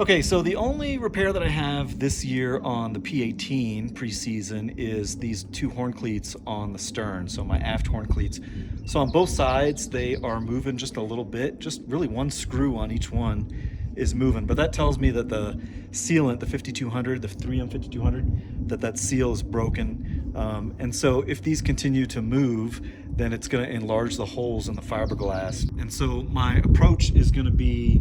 Okay, so the only repair that I have this year on the P18 preseason is these two horn cleats on the stern, so my aft horn cleats. So on both sides, they are moving just a little bit, just really one screw on each one is moving, but that tells me that the sealant, the 5200, the 3M 5200, that seal is broken. And so if these continue to move, then it's gonna enlarge the holes in the fiberglass. And so my approach is gonna be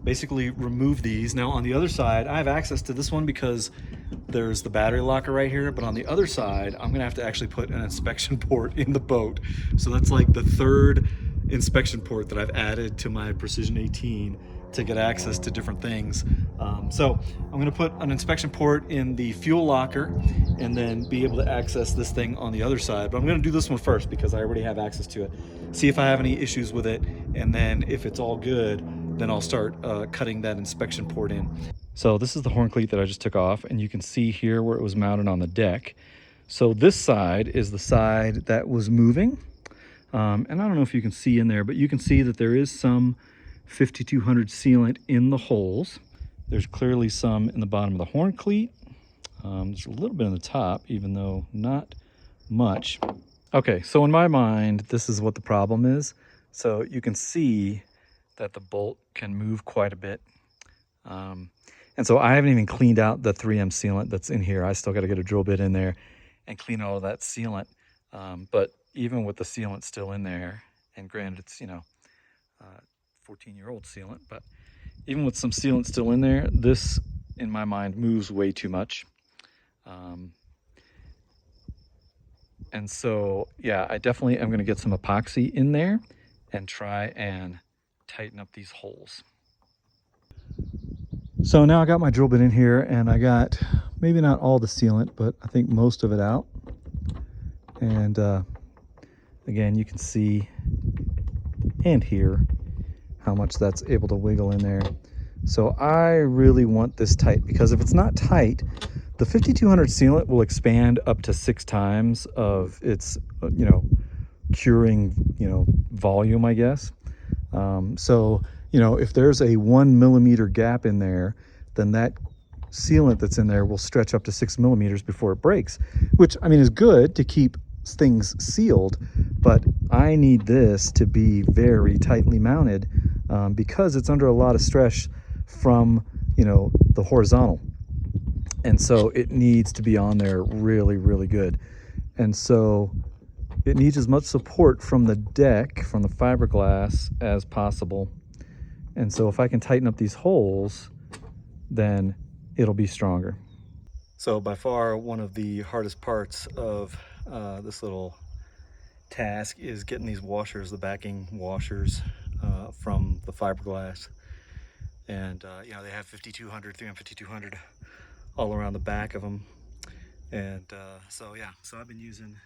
basically remove these. Now on the other side, I have access to this one because there's the battery locker right here, but on the other side, I'm gonna have to actually put an inspection port in the boat. So that's like the third inspection port that I've added to my Precision 18 to get access to different things. So I'm gonna put an inspection port in the fuel locker and then be able to access this thing on the other side. But I'm gonna do this one first because I already have access to it. See if I have any issues with it, and then if it's all good, then I'll start cutting that inspection port in. So this is the horn cleat that I just took off, and you can see here where it was mounted on the deck. So this side is the side that was moving. And I don't know if you can see in there, but you can see that there is some 5200 sealant in the holes. There's clearly some in the bottom of the horn cleat. There's a little bit in the top, even though not much. Okay, so in my mind, this is what the problem is. So you can see that the bolt can move quite a bit. And so I haven't even cleaned out the 3M sealant that's in here. I still got to get a drill bit in there and clean all of that sealant. But even with the sealant still in there, and granted it's, 14-year-old sealant, but even with some sealant still in there, this, in my mind, moves way too much. And so, yeah, I definitely am going to get some epoxy in there and try and tighten up these holes. So now I got my drill bit in here, and I got maybe not all the sealant, but I think most of it out. And again, you can see and hear how much that's able to wiggle in there. So I really want this tight, because if it's not tight, the 5200 sealant will expand up to 6 times of its, curing, volume, I guess. So, if there's a 1 millimeter gap in there, then that sealant that's in there will stretch up to 6 millimeters before it breaks, which, I mean, is good to keep things sealed, but I need this to be very tightly mounted because it's under a lot of stress from, the horizontal. And so it needs to be on there really, really good. And so it needs as much support from the deck, from the fiberglass, as possible. And so if I can tighten up these holes, then it'll be stronger. So by far, one of the hardest parts of this little task is getting these washers, the backing washers, from the fiberglass. And they have 5200, 3M 5200 all around the back of them. And so I've been using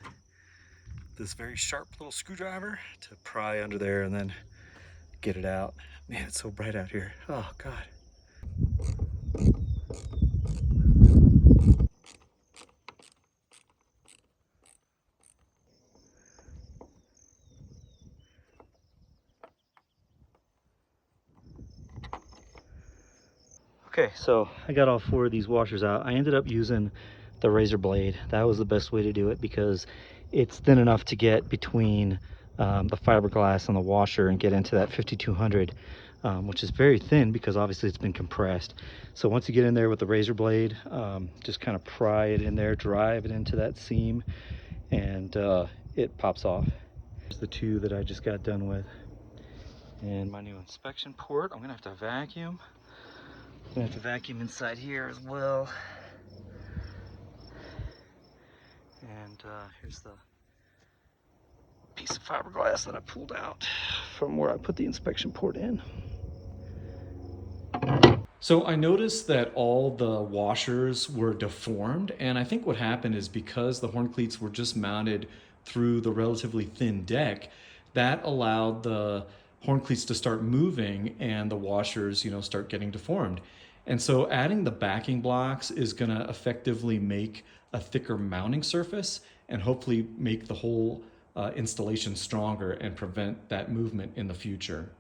this very sharp little screwdriver to pry under there and then get it out. Man, it's so bright out here. Oh God. Okay, so I got all 4 of these washers out. I ended up using the razor blade. That was the best way to do it because it's thin enough to get between the fiberglass and the washer and get into that 5200, which is very thin because obviously it's been compressed. So once you get in there with the razor blade, just kind of pry it in there, drive it into that seam, and it pops off. Here's the 2 that I just got done with. And my new inspection port, I'm gonna have to vacuum. I'm gonna have to vacuum inside here as well. And here's the piece of fiberglass that I pulled out from where I put the inspection port in. So I noticed that all the washers were deformed, and I think what happened is because the horn cleats were just mounted through the relatively thin deck, that allowed the horn cleats to start moving and the washers, start getting deformed. And so adding the backing blocks is going to effectively make a thicker mounting surface and hopefully make the whole installation stronger and prevent that movement in the future.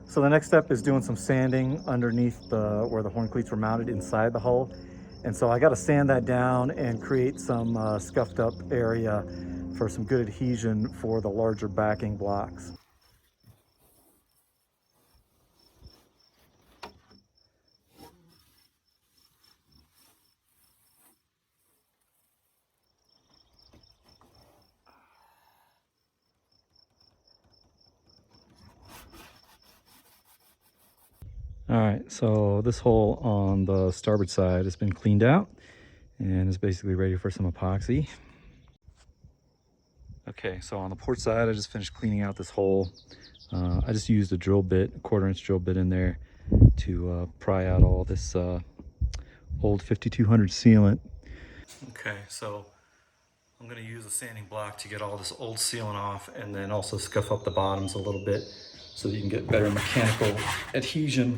So the next step is doing some sanding underneath where the horn cleats were mounted inside the hull. And so I got to sand that down and create some scuffed up area for some good adhesion for the larger backing blocks. All right, so this hole on the starboard side has been cleaned out and is basically ready for some epoxy. Okay, so on the port side, I just finished cleaning out this hole. I just used a drill bit, a 1/4-inch drill bit in there to pry out all this old 5200 sealant. Okay, so I'm going to use a sanding block to get all this old sealant off and then also scuff up the bottoms a little bit so that you can get better mechanical adhesion.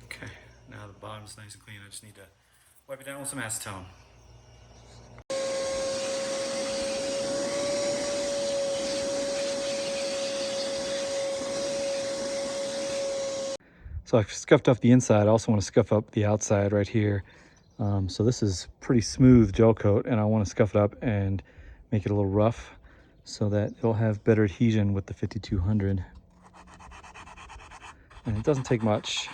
Okay, now the bottom's nice and clean. I just need to wipe it down with some acetone. So I've scuffed up the inside. I also want to scuff up the outside right here. So this is pretty smooth gel coat, and I want to scuff it up and make it a little rough so that it'll have better adhesion with the 5200. And it doesn't take much.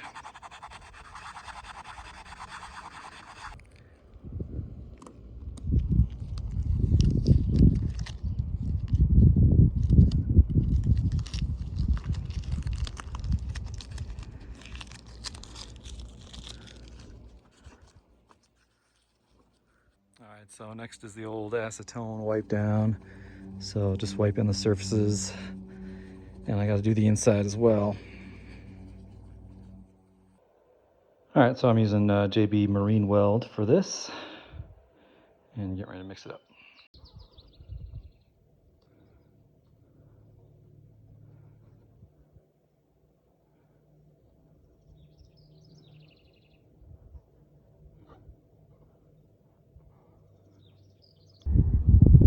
All right, so next is the old acetone wipe down. So just wiping the surfaces, and I got to do the inside as well. All right, so I'm using JB Marine Weld for this, and get ready to mix it up.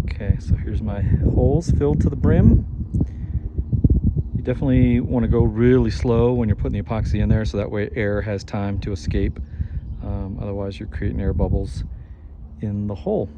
Okay, so here's my holes filled to the brim. You definitely want to go really slow when you're putting the epoxy in there so that way air has time to escape. Otherwise you're creating air bubbles in the hole.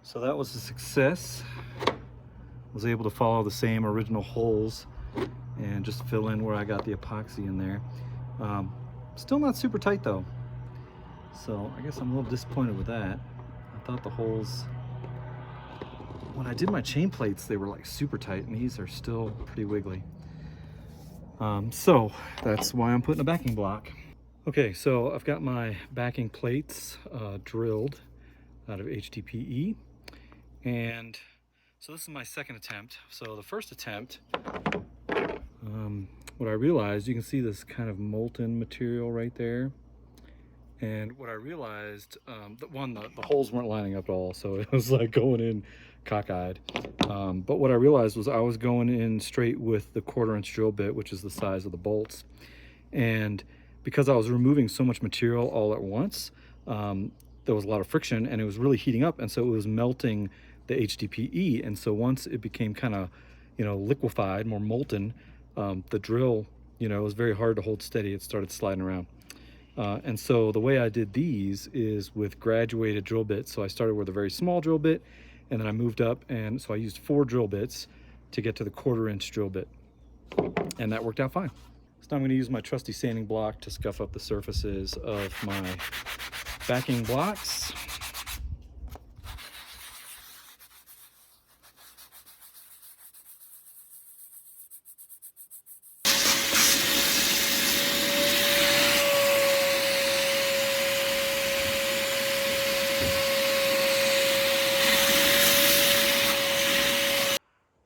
So that was a success. Was able to follow the same original holes and just fill in where I got the epoxy in there. Still not super tight though. So I guess I'm a little disappointed with that. I thought the holes, when I did my chain plates, they were like super tight, and these are still pretty wiggly. So that's why I'm putting a backing block. Okay, so I've got my backing plates drilled out of HDPE, and so this is my second attempt. So the first attempt, what I realized, you can see this kind of molten material right there. And what I realized, the holes weren't lining up at all, so it was like going in cockeyed. But what I realized was I was going in straight with the 1/4-inch drill bit, which is the size of the bolts. And because I was removing so much material all at once, there was a lot of friction, and it was really heating up, and so it was melting the HDPE. And so once it became kind of, liquefied, more molten, the drill You know, it was very hard to hold steady. It started sliding around. And so the way I did these is with graduated drill bits. So I started with a very small drill bit, and then I moved up, and so I used 4 drill bits to get to the 1/4-inch drill bit, and that worked out fine. So now I'm going to use my trusty sanding block to scuff up the surfaces of my backing blocks.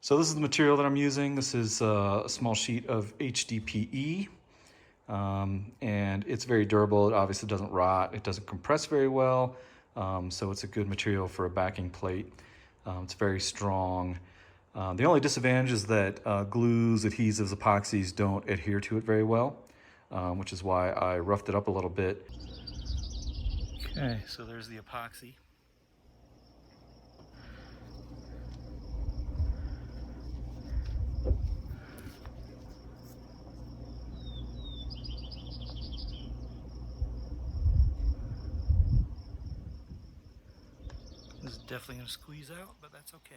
So this is the material that I'm using. This is a small sheet of HDPE, and it's very durable. It obviously doesn't rot. It doesn't compress very well, so it's a good material for a backing plate. It's very strong. The only disadvantage is that glues, adhesives, epoxies don't adhere to it very well, which is why I roughed it up a little bit. Okay, so there's the epoxy. This is definitely going to squeeze out, but that's okay.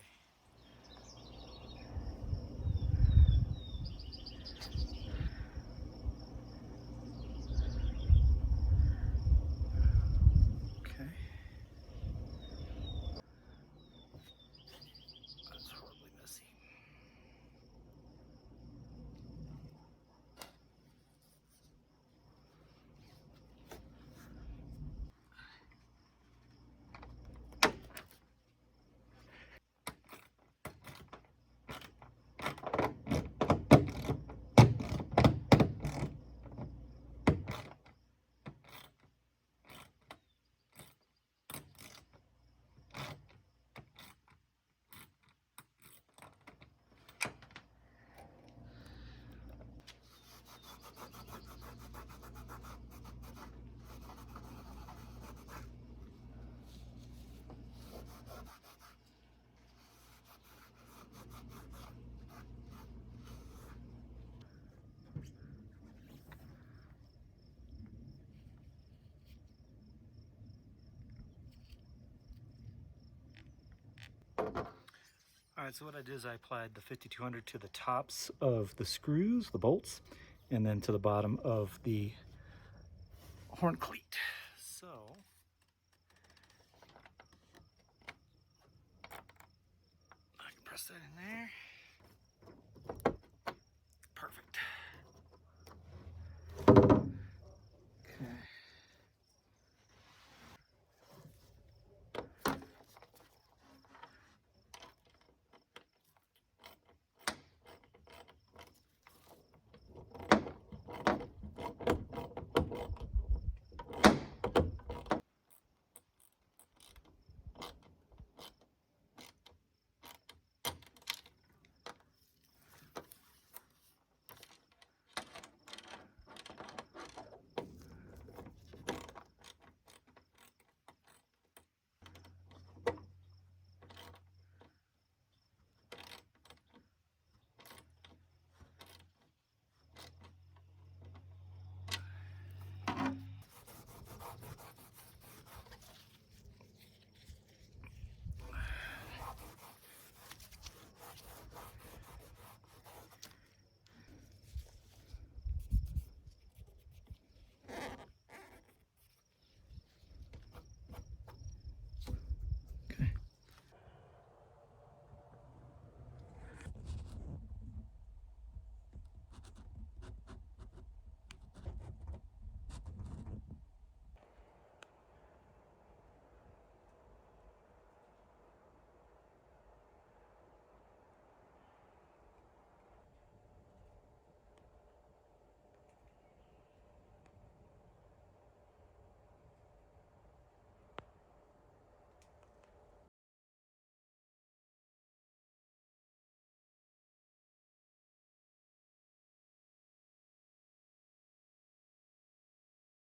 Okay. That's horribly messy. All right, so what I did is I applied the 5200 to the tops of the screws, the bolts, and then to the bottom of the horn cleat. So I can press that in there.